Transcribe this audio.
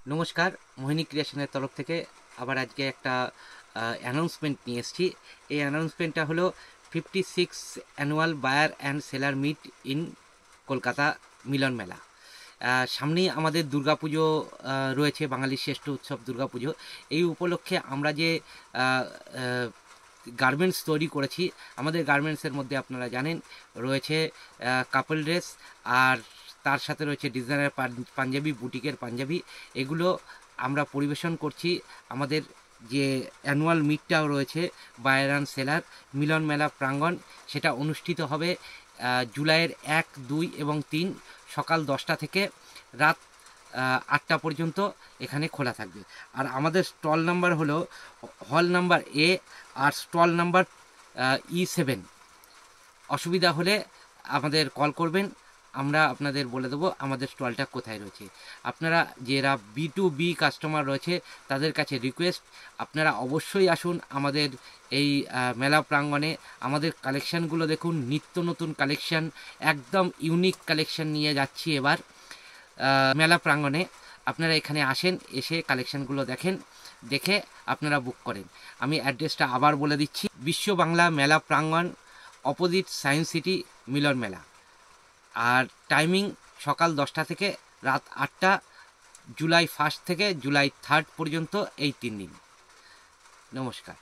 নমস্কার, মোহিনী ক্রিয়েশনের তরফ থেকে আবার আজকে একটা অ্যানাউন্সমেন্ট নিয়ে এসেছি। এই অ্যানাউন্সমেন্টটা হলো 56 annual buyer and seller meet in Kolkata Milan Mela. সামনেই আমাদের দুর্গাপুজো রয়েছে, বাঙালির শ্রেষ্ঠ উৎসব দুর্গাপুজো। এই উপলক্ষে আমরা যে গার্মেন্টস তৈরি করেছি, আমাদের গার্মেন্টসের মধ্যে আপনারা জানেন রয়েছে কাপল ড্রেস, আর তার সাথে রয়েছে ডিজাইনার পাঞ্জাবি, বুটিকের পাঞ্জাবি। এগুলো আমরা পরিবেশন করছি আমাদের যে অ্যানুয়াল মিটটাও রয়েছে বায়ার অ্যান্ড সেলার মিলন মেলা প্রাঙ্গণ। সেটা অনুষ্ঠিত হবে জুলাইয়ের 1, 2 এবং 3 সকাল 10টা থেকে রাত 8টা পর্যন্ত এখানে খোলা থাকবে। আর আমাদের স্টল নাম্বার হলো হল নাম্বার এ আর স্টল নাম্বার E7। অসুবিধা হলে আমাদের কল করবেন, আমরা আপনাদের বলে দেবো আমাদের স্টলটা কোথায় রয়েছে। আপনারা যারা B2B কাস্টমার রয়েছে তাদের কাছে রিকোয়েস্ট, আপনারা অবশ্যই আসুন আমাদের এই মেলা প্রাঙ্গণে। আমাদের কালেকশানগুলো দেখুন, নিত্য নতুন কালেকশান, একদম ইউনিক কালেকশান নিয়ে যাচ্ছি এবার মেলা প্রাঙ্গণে। আপনারা এখানে আসেন, এসে কালেকশানগুলো দেখেন, দেখে আপনারা বুক করেন। আমি অ্যাড্রেসটা আবার বলে দিচ্ছি, বিশ্ব বাংলা মেলা প্রাঙ্গণ, অপোজিট সায়েন্স সিটি, মিলন মেলা। আর টাইমিং সকাল 10টা থেকে রাত 8টা, জুলাই 1 থেকে জুলাই 3 পর্যন্ত, এই 3 দিন। নমস্কার।